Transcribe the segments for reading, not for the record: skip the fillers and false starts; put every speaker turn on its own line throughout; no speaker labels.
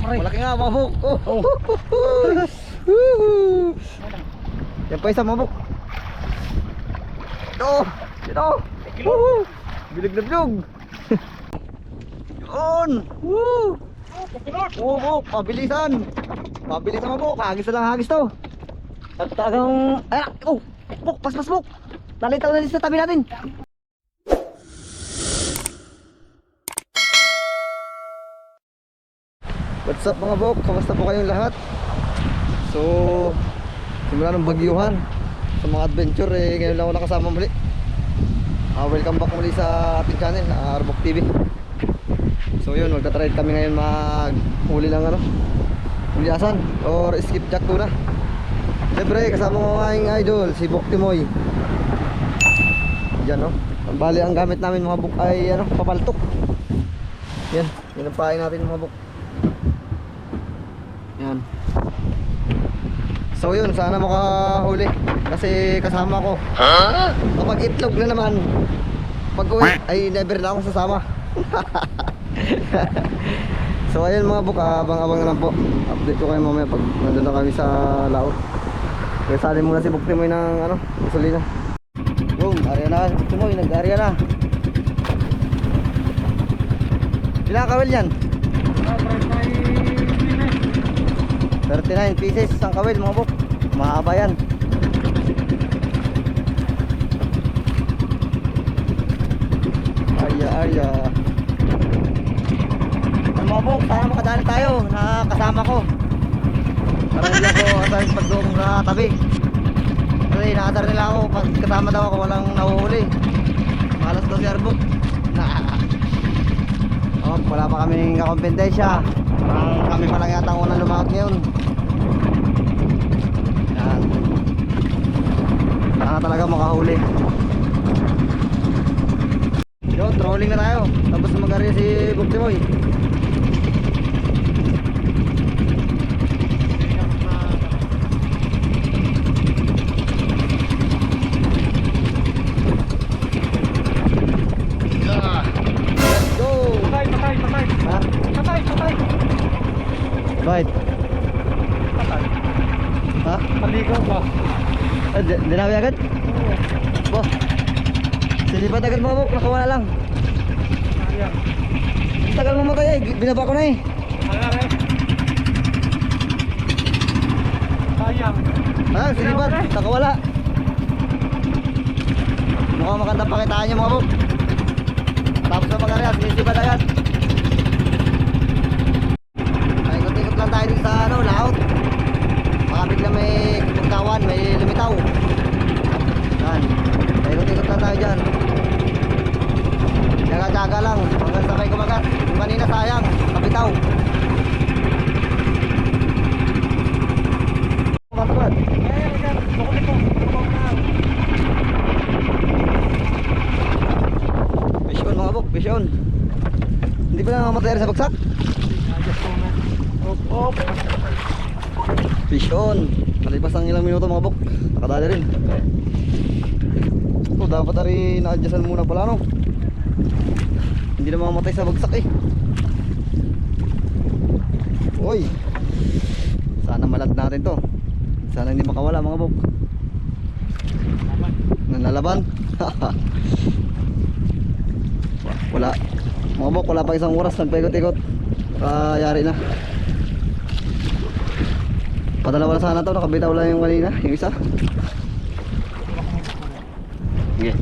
Malaki nga mga buk. Oh. Yan pa isa mga buk. Ito. Bilig na bilog. Yun. Woo. Buk, pabilisan. Pabilisan mga buk. Hagis na lang hagis to. At tagang buk, pas buk. Talitaw na din sa tabi natin. What's up mga bok? Kamusta po kayong lahat? So, simula ng bagyuhan sa mga adventure ngayon lang ako nakasama muli. Welcome back muli sa ating channel, Arbok TV. So yun, magta-try kami ngayon maghuli ng huliasan or skipjack tuna. Siyempre, kasama ko ang aking idol, si Bok Timoy. Yan Bali, ang gamit namin mga bok ay papaltok. Yan ang pain natin mga bok. Yan. So yun, sana makahuli kasi kasama ko. Kapag itlog na naman, pag uwi ay never na ako sasama. So ayun mga buk, abang-abang na lang po. Update ko kayo mamaya pag nandun na kami sa laot. Kaya salin muna si Bok Timoy ng gasolina. Boom, area na si Bok Timoy, nag-area na. Ilang kawil yan? 39 pieces ang kawil mga buk. Mahaba yan. Arya. Mga buk, sana makadali tayo. Nakasama ko. Para hindi ako asahin pag doon sa tabi. Kasi nakasar nila ako. Pag kasama daw ako walang nahuhuli. Malas daw si Arbok. Wala pa kaming kakompetensya. Parang kami pa lang yata ang unang lumakot ngayon. Yan. Sana talaga makahuli. Yo, trolling na tayo. Tapos mag-area si Bok Timoy. Bakit? Ha?
Paligaw ba?
Dinawi agad? Oo. Silipat agad mga buk, nakawala lang.
Sayang.
Ang tagal mamatay binaba ko na
Sayang.
Silipat, nakawala. Mukhang magandang pakitaan niyo mga buk. Tapos na mag-area, silipat agad. Ikot-ikot lang tayo dito sa laot. Baka bigla may pagkawan, may lumitaw. Yan. Ikot-ikot lang tayo dyan. Jaga-jaga lang hanggang sabay kumagat. Yung kanina sayang, kapitaw. Matupad. Vision mga buk, vision. Hindi ba na mamatay sa bagsak? Vision. Malipas ng ilang minuto mga buk, nakadali rin. Dapat rin na-adjustan muna pala hindi na mamamatay sa bagsak Uy, sana malag natin to. Sana hindi makawala mga buk. Nanlalaban. Wala mga buk, wala pa isang oras. Nagpaikot-ikot, yari na. Padalawa na sana to, nakabitaw lang yung kanina, yung isa. Sige.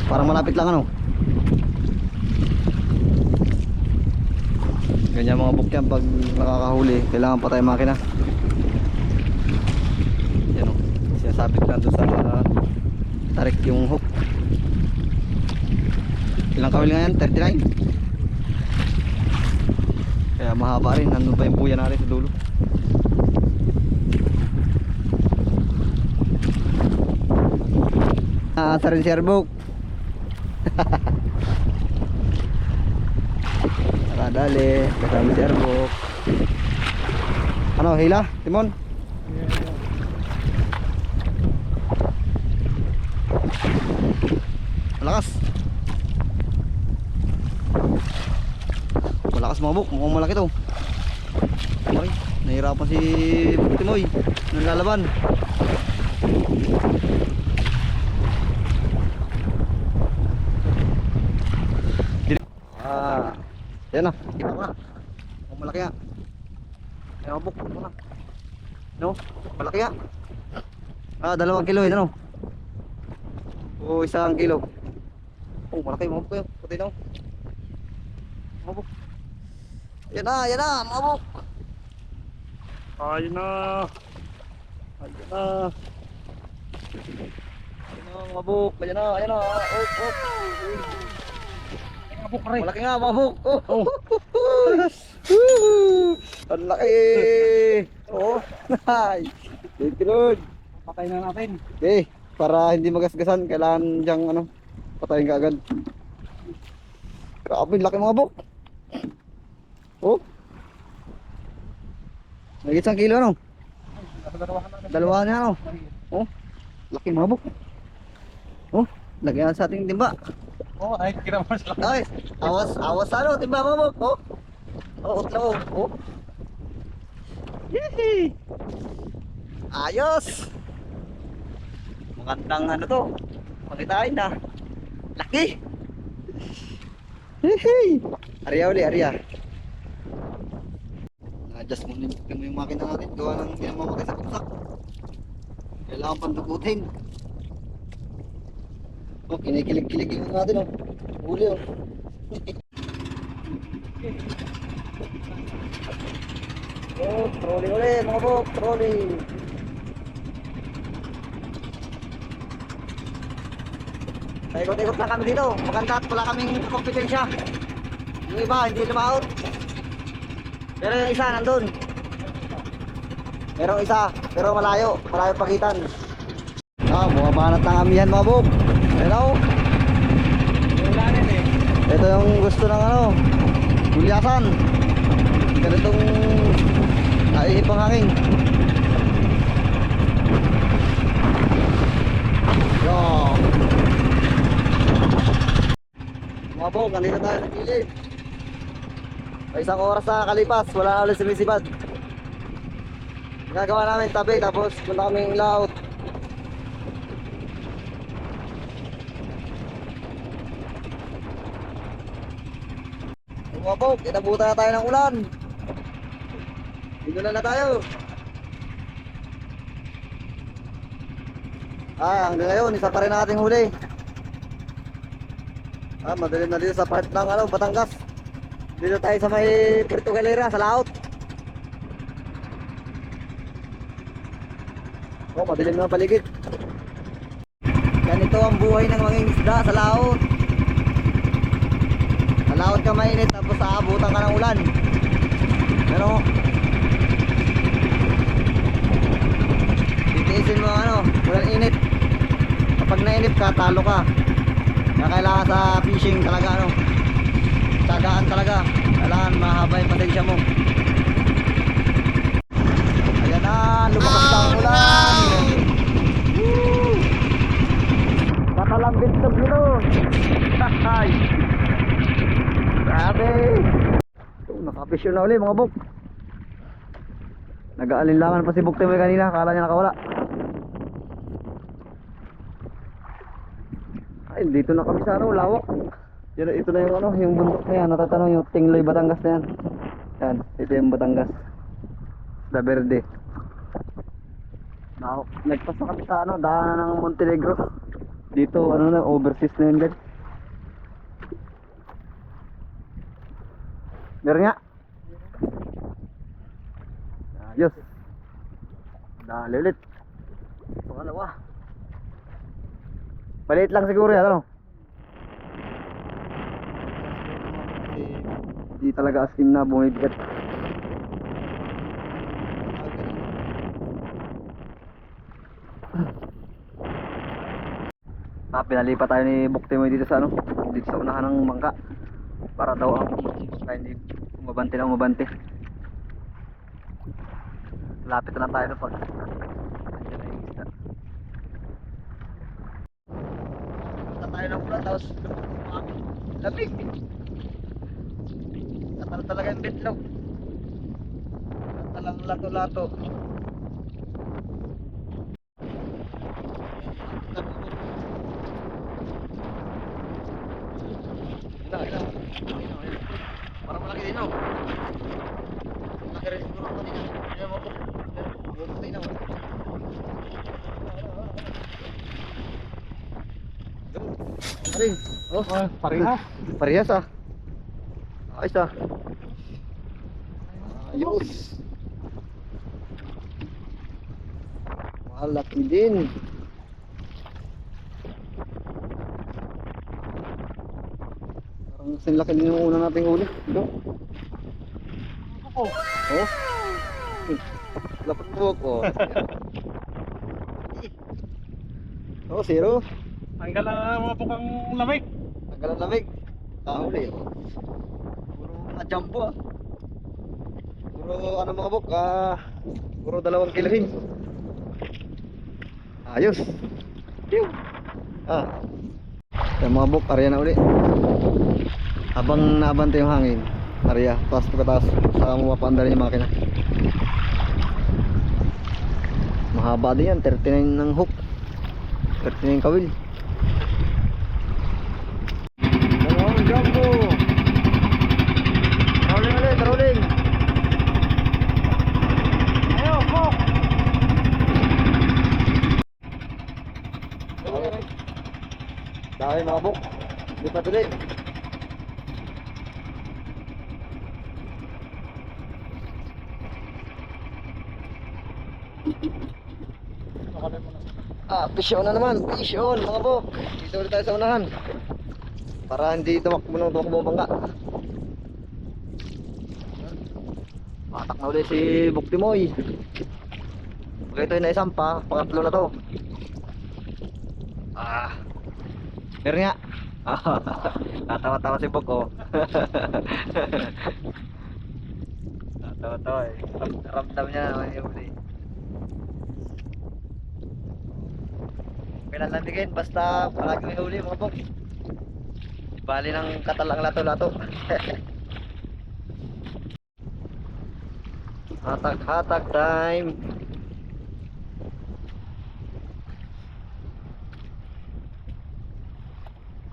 Parang malapit lang ganyan mga buk yan pag nakakahuli. Kailangan pa tayo makina. Yan sinasabit lang doon sa tarik yung hook. Ilang kawil nga yan? 39. Kaya mahaba rin. Nandun pa yung buya natin sa dulo. Sa rin si Arbok. Nakadali. Kasama si Arbok. Ano, hila? Timon? Malakas. Malakas mga buk, mukhang malaki to. Ay, nahirapan si Timoy. Naglalaban. Yan na, kita ko na. Mukhang malaki nga. Ay, mga buk, ito na. No, malaki nga. 2 kilo yun, ano? O 1 kilo. Oh, malaki mga buk yun. Puti na. Mga buk. Yan na, mga buk.
Ayun na. Ayun na.
Ayan na mga buk, ayan na.
Mga buk rin.
Malaki nga mga buk. Oh. Ang laki. Oh, ay. Thank you Lord.
Patay na natin.
Okay, para hindi magasgasan, kailangan diyang ano, patayin ka agad. Grabe, laki mga buk. Oh. Nagit 1 kilo ano? Dalawa na ano? Oh, laki mga buk. Oh, lagyan sa ating timba.
Oh, ay, kinaman sila.
Ay, awas ano, timba mga buk. Oh, oh, utlaw. Oh. Yehey! Ayos! Magandang ano to, pakitain na. Laki! Yehey! Arya uli, arya. Na-adjust mo yung makina natin, gawa ng ginamamakay sa kursak. Kailangan pandugutin. Oh, kinikilig-kilig yung natin oh. Huli oh. Oh, trolling ulit mga bok, trolling. Ikot-ikot na kami dito. Maganda at wala kaming kompetensya. Yung iba hindi lumaot. Pero yung isa nandun. Merong isa, pero malayo pagitan. Bumabanat ng amihan mga bok. Hello.
Ulanin eh.
Ito yung gusto ng ano, gulyasan. Ganitong naihipang hangin. Yo. Mga bok, nandito tayo sa gilid. Sa 1 oras na kalipas, wala na ulit sumisipad. Ginagawa namin tabi, tapos punta kaming laot. Mga bok, inabutan na tayo ng ulan. Dito na tayo. Hanggang ngayon, isa pa rin nating huli. Madilim na dito sa part ng ano, Batangas. Dito tayo sa may Puerto Galera, sa laot. Oh, madilim na paligid. Ganito ang buhay ng mga isda sa laot. Sa laot ka mainit, tapos aabutan ka ng ulan. Pero titiisin mo ano, walang init. Kapag nainip ka, talo ka. Kaya kailangan sa fishing talaga ano, tsagaan talaga. Kailangan mahaba yung pasensya mo. Ayan na, lumakas na ang ulan. Woo! Matalambit na dito. Ay, grabe. Nakapisyon na ulit mga bok. Nag-aalinlangan pa si Buk Timoy kanina, akala niya nakawala. Ay, dito na kami sa ano, lawak. Yan, ito na yung ano, yung bundok na yan, natatanong yung Tingloy Batangas na yan. Yan, ito yung Batangas. La Verde. Nagpas na kami sa ano, daanan ng Montenegro. Dito, ano na, overseas na yun guys. Meron nga. Ayos. Dali ulit. Pangalawa. Maliit lang siguro yan, ano? Hindi talaga as in na bumibigat. Pinalipat tayo ni Buk Timoy dito sa ano, dito sa unahan ng bangka. Para daw ang hindi umabante na umabante. Lapit na lang tayo doon pag nandiyan na yung isda. Punta tayo ng ulan tapos lamig. Mahal talaga yung bitlog. Talang lato-lato. Ayun. Parang malaki din, no? Malaki rin siguro ako kanina. Ayun mo po. Bumutay na, oh. Ano rin? Oh,
Parehas.
parehas ah. Ayos ah. Ayos. Malaki din. Parang sinlaki din yung una nating huli. Ito.
Ako.
Oh. Lapot buhok oh. Oh, zero.
Tanggal ang mga bukang lamig.
Tanggal ang lamig. Kahuli. Puro mga jumbo ah. Puro ano mga buk, puro 2 kilohin. Ayos. Pew. Yung mga buk, area na uli. Habang naabante yung hangin, area, taas pagkataas, saka mo mapaandar yung makina. Mahaba din yan, 39 ng hook, 39 kawil. Dalawang jumbo. Rolling ulit, rolling.
Ayaw, Bok.
Dahil mga buk, di pa tuloy. Fish on na naman, fish on mga buk. Dito ulit tayo sa unahan. Para hindi tumakbo ng bangka. Patak na ulit si Buk Timoy. Pag ito yung naisampa, pangatlo na to. Meron nga. Natawa-tawa si Buk oh. Natawa-tawa eh. Ramdam niya naman yung huli. Pinalandigin basta palagi may huli mga Buk. Bali ng katalang lato-lato. Hatak-hatak time.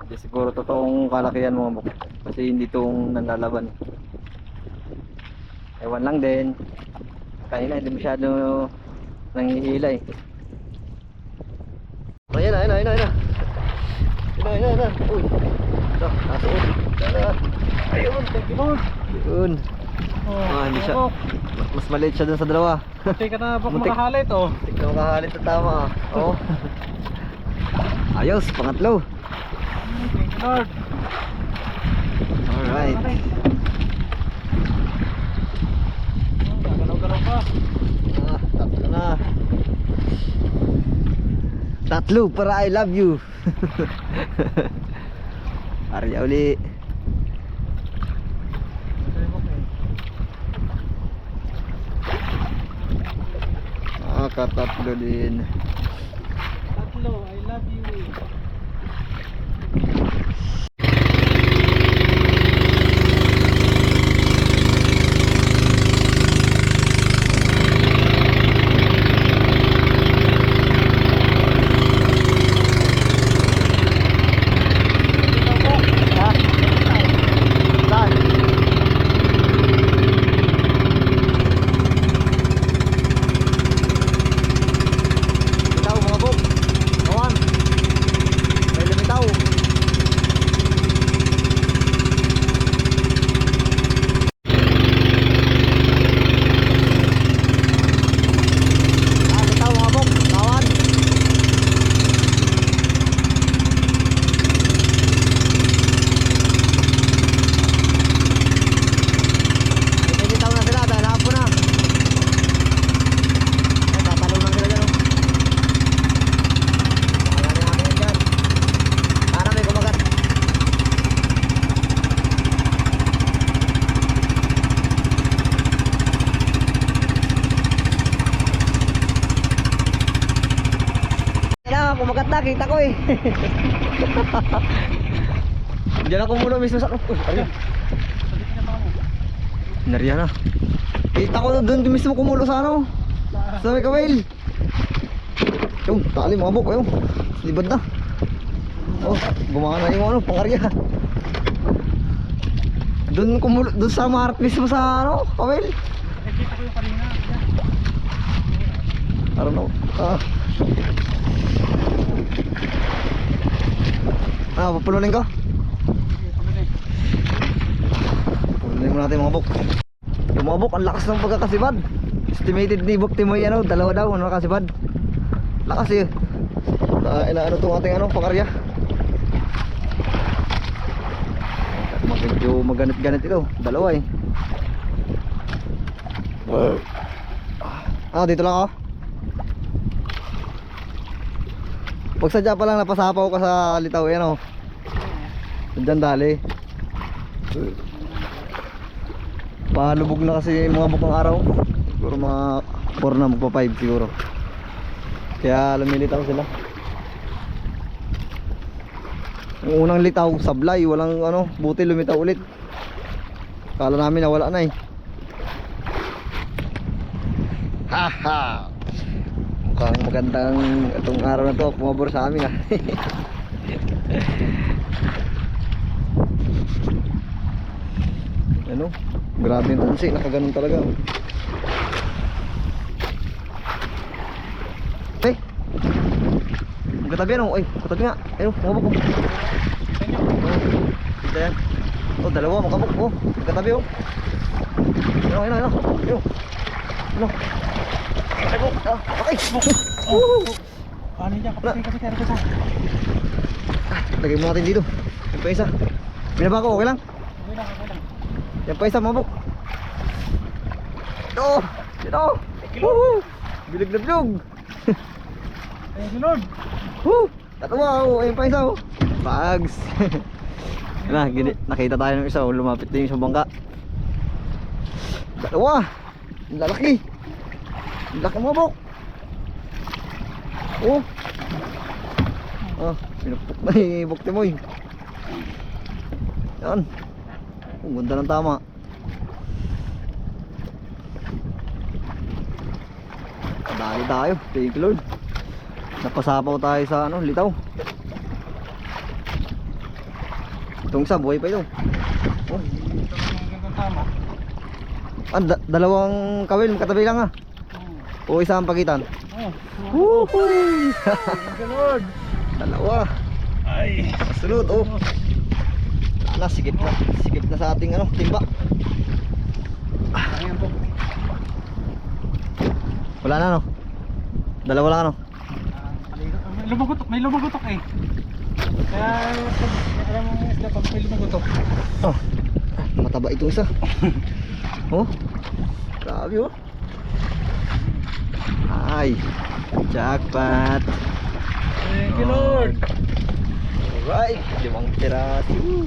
Hindi siguro totoong kalakihan mga Buk. Kasi hindi itong nanlalaban. Ewan lang din. Kanina hindi masyado nanghihila eh. Ayun na, ayun na, ayun na, ayun na. Ayun na, ayun na, ayun na. Uy. Ito, nasuot. Ayun, thank you Lord. Yun. Hindi siya. Mas maliit siya dun sa dalawa.
Muntik ka na, Bok,
Muntik.
makahalit oh.
Hindi ka makahalit na tama. Oo. Ayos, pangatlo.
Thank you Lord.
Alright.
Galaw-galaw pa.
Tatlo na. Tatlo para I love you. Arya uli. Katatlo din.
Tatlo, I love you.
Kumagat na, kita ko eh. Diyan ako muna mismo sa ayun.
Sabihin niya pa mo.
Nariyan na. Kita ko doon mismo kumulo sa ano. Sa may kawil. Yung tali mga bok. Ayun. Libad na. Oh, gumana yung ano, pangarya. Doon kumulo, doon sa mark mismo sa ano, kawil.
Nakikita ko yung kanina.
I don't know. Papulunin ko. Papulunin mo natin mga bok. Yung mga bok, ang lakas ng pagkakasibad. Estimated ni Bok Timoy, ano, 2 daw, ano nakasibad. Lakas eh. Inaano itong ating ano, pangarya. Medyo maganit-ganit ito, 2 eh. Dito lang ako. Pag sadya pa lang napasapaw ka sa litaw, yan o. Diyan dali. Palubog na kasi mga bukang araw. Siguro mga 4 na, magpa 5 siguro. Kaya lumilitaw sila. Yung unang litaw, sablay, walang ano, buti lumitaw ulit. Kala namin nawala na eh. Haha. Mukhang magandang itong araw na to, pumabor sa amin ah. Ano? Grabe yung tansi, nakaganon talaga. Eh! Katabi ano? Ay, katabi nga. Ayun, kumabok ko. Ito yan. Oh, 2, makabok ko. Katabi oh. Ayun. Ano? Okay.
Ano yan? Kapit.
Lagay mo natin dito. Yung pa isa. Binaba ko, okay lang?
Okay lang.
Yung pa isa, mabok. Dito. Woohoo! Bilig na bilog.
Thank you, Lord.
Woo! Tatawa oh, ayun pa isa oh. Bags. Nakita tayo ng isa oh, lumapit din yung sa bangka. 2. Ang lalaki. Ang laki mo bok. Oh. Pinupok na yung Bok Timoy. Yan. Ang ganda ng tama. Kadali tayo. Thank you Lord. Napasapaw tayo sa ano, litaw. Itong isa, buhay pa ito. Oh.
Tama.
2 kawil, katabi lang ah. O isa ang pagitan.
Woohoo! Thank you, Lord.
2.
Ay.
Sunod oh. Wala, sigip na sa ating ano, timba.
Ayan po.
Wala na no. 2 lang ano.
May lumagutok eh. Kaya alam mo isda pag may lumagutok.
Oh. Mataba ito isa. Oh. Grabe oh. Ay. Jackpot.
Thank you, Lord.
Alright, 5 piraso.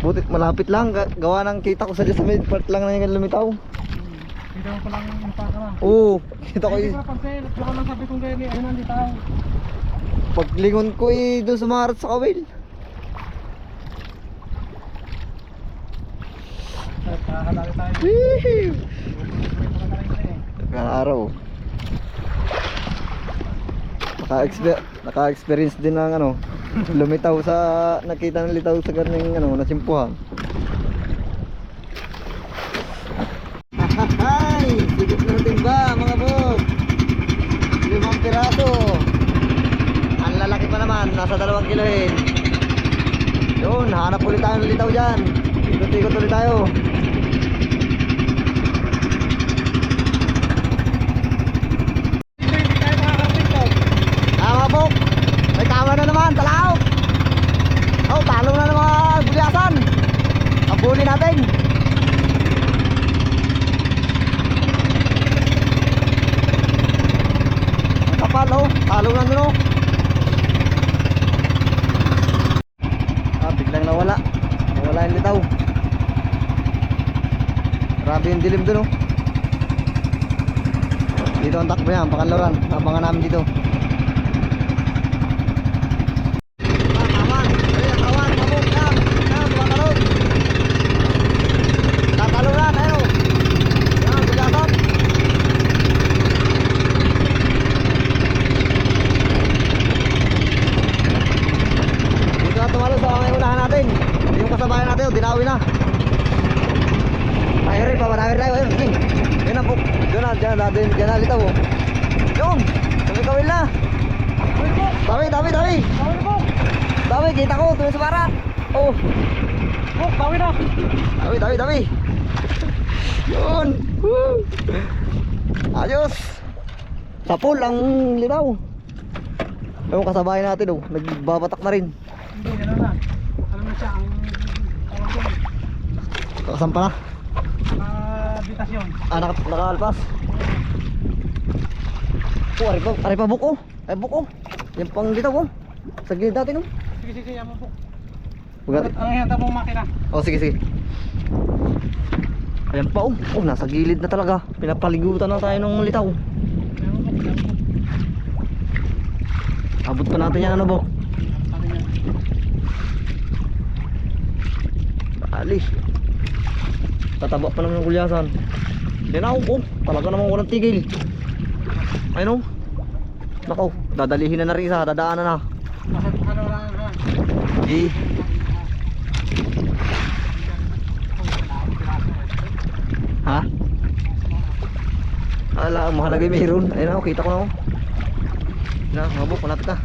Buti malapit lang, gawa ng kita ko sa may part lang na yung lumitaw.
Dito mo pa lang yung paka.
Oo, kita ko
Ay, di
yung
ba pansin? At baka lang sabi kong gaya ni ayun nandito ako.
paglingon ko doon sumarat sa kawil.
At nakakalala tayo.
Wee!
Nakakalala
Araw. Naka-experience din ng ano, lumitaw sa nakita ng litaw sa garning ano, nasimpuhan. Hay! Sigit na timba mga bog. 5 piraso. Ang lalaki pa naman, nasa 2 kilohin. Yun, hanap ulit tayo ng litaw dyan. Ikot-ikot ulit tayo. Bok, may kawa na naman, talaw. Oh, talo na ng mga bulyasan. Abuli natin. Ang kapal oh, talo na nun oh. Biglang nawala yung litaw. Grabe yung dilim dun oh. Dito ang takbo yan, Pakanloran. Abangan namin dito. Yan, natin, yan nalitaw oh. Yun, kawil na. Dami, dami, dami. Dami, kita ko, tuloy sa barat. Oh.
Oh, bawi na.
Dami, dami, dami. Yun. Woo. Ayos. Sapul ang linaw. Yung kasabayan natin oh, nagbabatak na rin.
Hindi, gano'n na. Alam mo siya, ang tawag doon.
Nakasampa na.
Habitasyon.
Nakaalpas. Oh, ari pa buko. Ay buko. Yan pang dito oh. Sa gilid natin oh.
Sige, sige, yaman po.
Bugat.
Ang hihanta mong makina.
Oh, sige, sige. Ayan pa oh. Oh, nasa gilid na talaga. Pinapaligutan na tayo ng litaw.
Yaman po, yaman po.
Abot pa natin yan ano bo.
Sabi niya.
Bali. Tataba pa naman ng kulyasan. Yan ako oh. Talaga namang walang tigil. Ayun oh. Nakaw. Dadalihin na rin isa. Dadaanan na.
Masat ano lang ha.
Eh. Ha? Ala, mahalagay mayroon. Ayun ako, kita ko na ako. Na, mabok, malapit na.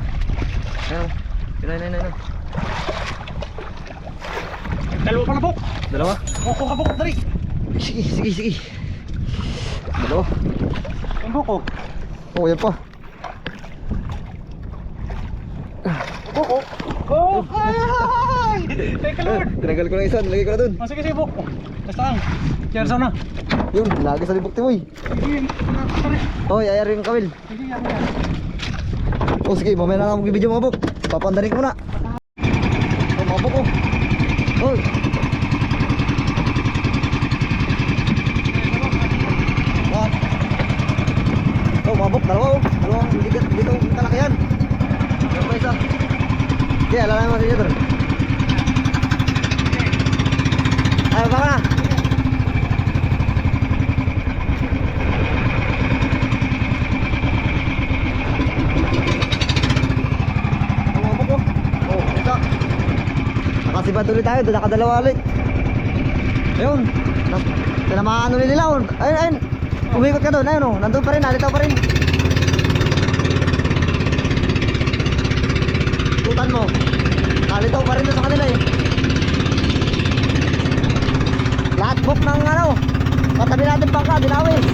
Ayun. Ayun.
Dalawa pa na po.
Dalawa.
Buko ka po, dali.
Sige. Dalawa.
Ang buko.
Oh, yan pa.
Buko. Oh, ay! Teka Lord.
Tinagal ko na isa, nilagay ko na dun.
Oh, sige, sige, buko. Basta ang. Cheers na.
Yun, lagi sa libok timoy.
Sige, sorry.
Oh, ayarin yung kawil.
Sige, yan.
Oh, sige, mamaya na lang mag-video mga bok. Papandarin ko muna. Oh, mga bok oh. Oh. Ah. Oh, mga bok, dalawa oh. Dalawang dito, kalakihan. Meron pa isa. Okay, alala naman sa inyo doon. Ayaw pa ka na. Nakasibad ulit tayo, nakadalawa ulit. Ayun, tinamaan ulit nila. Ayun, umikot ka doon, ayun o, nandun pa rin, nalitaw pa rin. Tutan mo, nalitaw pa rin doon sa kanila eh. Lahat book ng ano, katabi natin pangka, dinawis.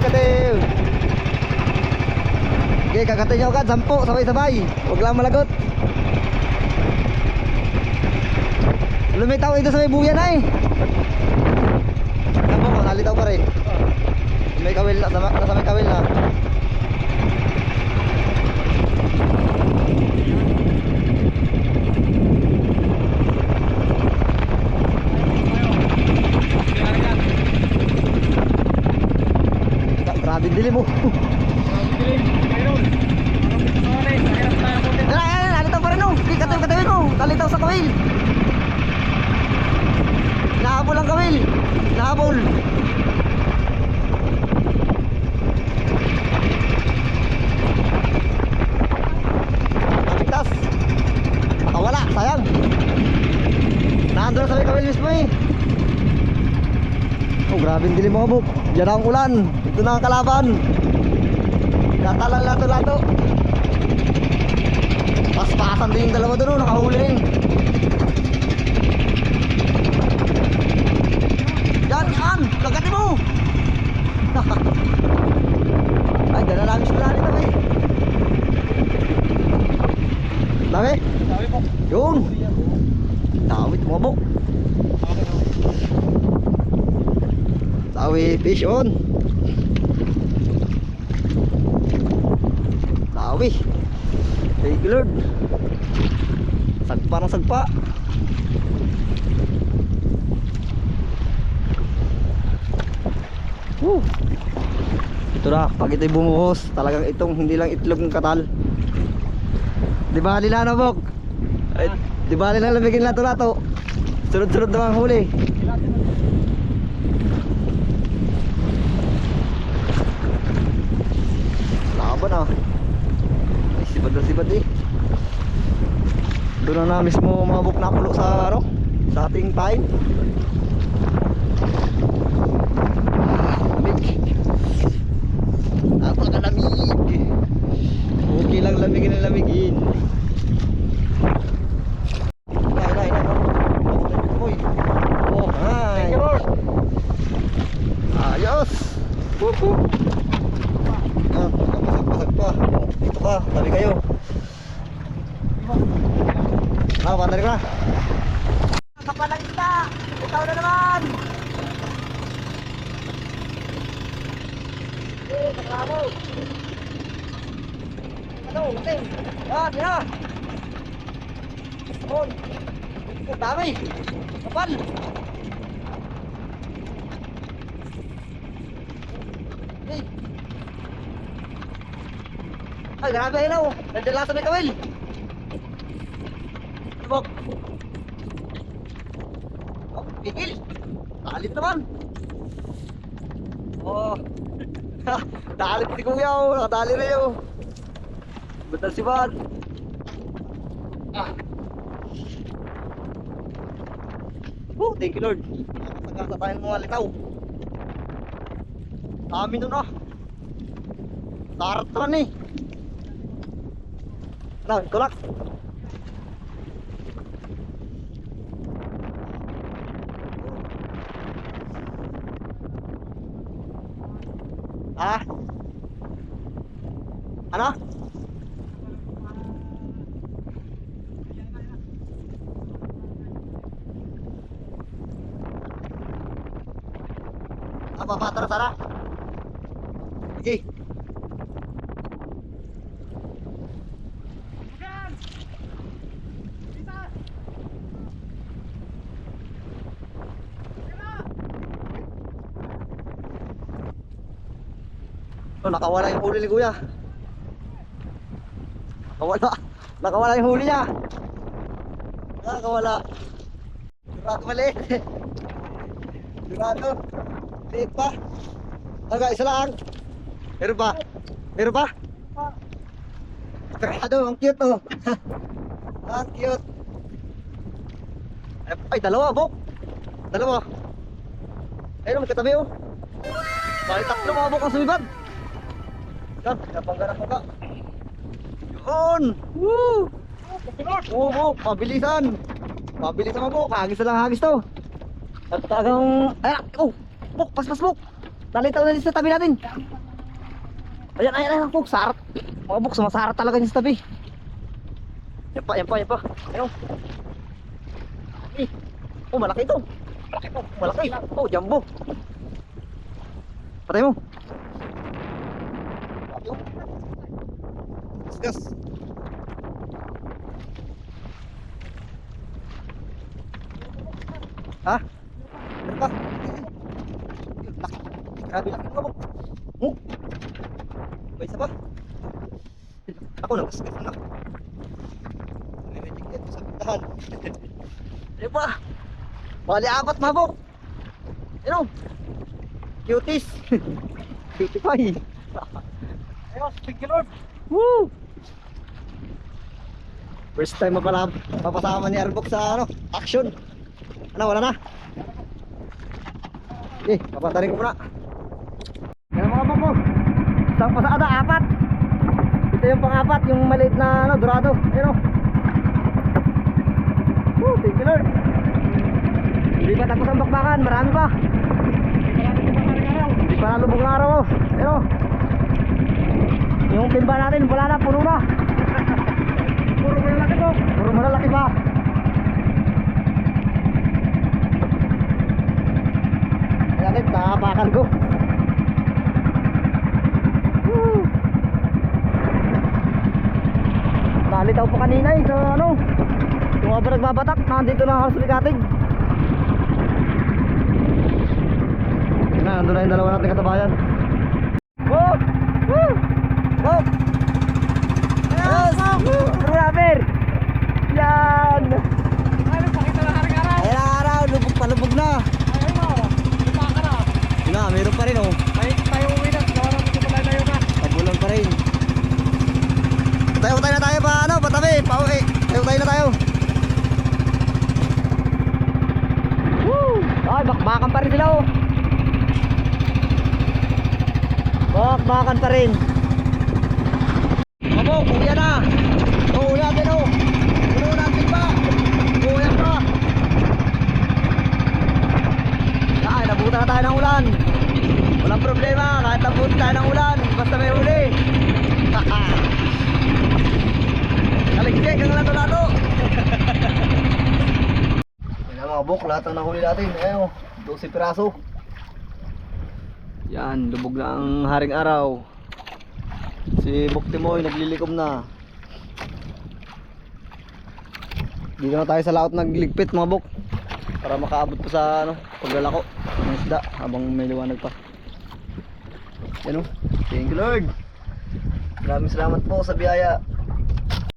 Katiw. Okay, kakatay nyo agad, 10, sabay-sabay. Huwag lang malagot. Lumitaw ito sa may buya na eh. Sampo ko, nalitaw pa rin. May kawil na, nasa may kawil na. Grabe dilim mo. Nalitaw pa rin oh. Kataw. Nalitaw sa kawil. Nahabol ang kawil. Nahabol. Naligtas. Nakawala, sayang. Nandun sa may kawil mismo eh. Oh, grabe ang dilim mga buk. Diyan ang ulan. Ito na ang kalaban. Tatalang lato-lato. Paspasan din yung dalawa doon, nakahuling. Yan, lagatin mo. Ay, dala namin sila nito eh. Dami?
Sabi po.
Yun. Tawit mo mo. Tawi, fish on. Tawi. Thank you Lord. Sagpa ng sagpa. Woo. Ito na, pag ito'y bumuhos, talagang itong hindi lang itlog ng katal. Di ba nila na bok? Ay, di ba nila lamigin lato-lato? Sunod-sunod naman ang huli. Laban ah. Ay, sibad na sibad eh. Doon na mismo mga bok napulo sa ano? Sa ating time. Napakalamig. Okay lang lamigin na lamigin. Uy. Oh, hi. Ayos. Pupu. Ah, pasag pa. Dito ka, tabi kayo. Ah, bandar ka. Kapalang kita. Ikaw na naman. Bravo. Ano, lasing. Ah, tira. On. Ang dami. Kapal. Hey. Ay, grabe ilaw. Nandiyan lang sa may kawil. Bok. Oh, pigil. Talit naman. Oh. Talit si Kuya, oh. Nakatali na yun. Betul si Bad. Ah. Thank you Lord. Nakasagasa tayo ng mga litaw. Dami nun ah. Tarat eh. Ano, tulak. Ah? Ano? Apa patro sana? Sige. Oh, nakawala yung huli ni Kuya. Nakawala yung huli niya. Nakawala. Sigurado maliit. Sigurado. Liit pa. Taga, isa lang. Meron pa? Meron pa? Sigurado, ang cute oh. Ang cute. Ay, dalawa, Bok. Dalawa. Ayun, magkatabi oh. Bakit tatlo mga Bok ang sumibad? Yan, pinapanggarap mo ka. Yun! Woo! Oo, Bok, pabilisan. Pabilisan mo, Bok. Hagis na lang hagis to. At tagang... Ayan, oh! Bok, pas, Bok. Nalitaw na din sa tabi natin. Ayan, Bok. Sarat. Mga Bok, sumasarat talaga niya sa tabi. Yan pa. Ayun. Oh, malaki ito. Malaki. Oh, jumbo. Patay mo. Yes. Ha? Ano ba? Grabe laki ng kabok. Oh? May isa pa? Ako na, mas na. Naninig yan sa Tahan. Ano pa? Bali apat mabok. Ano? Cuties. Cutie pie.
Ayos, thank you Lord.
Woo! First time mapasama ni Arbok sa ano, action. Ano, wala na? Papatarin ko muna. Yan mga bok mo. Isang pasada, apat. Ito yung pang-apat, yung maliit na ano, dorado. Ayun o. Woo, thank you Lord. Hindi pa tapos ang bakbakan, marami pa. Hindi pa nalubog ng araw o. Ayun o. Yung timba natin, wala na, puno na.
Puro malalaki po.
Puro malalaki pa. Ayan it, nakapakan ko. Woo! Nalitaw pa kanina eh sa ano. Yung mga nagbabatak, nandito na halos likatig. Yan na, nandun na yung dalawa natin kasabayan. Woo! Woo! Woo! Yes! Woo! Rubber! Yan!
Ano, pakita na araw-araw.
Ayan ang araw, lubog pa lubog na.
Ayun o, lupa ka na.
Yun na, meron pa rin oh.
Ay, tayo uwi na. Gawa na dito pala na yun na.
Pabulan pa rin. Tayo na tayo pa ano, patabi, pauwi. Tayo na tayo. Woo! Ay, bakbakan pa rin sila oh. Bakbakan pa rin. Mabok, uwi na. Uwi natin oh. Puno natin pa. Uwi pa. Ay, nabuta na tayo ng ulan. Walang problema, kahit nabuta tayo ng ulan. Basta may uli. Kaligpik ang lato-lato. Yan mga bok, lahat ang nahuli natin. Ayan o, 12 piraso. Yan, lubog na ang haring araw. Si Bok Timoy naglilikom na. Dito na tayo sa laot nagligpit mga bok, para makaabot pa sa ano, paglalako ng isda habang may liwanag pa. Yan o, thank you Lord. Maraming salamat po sa biyaya.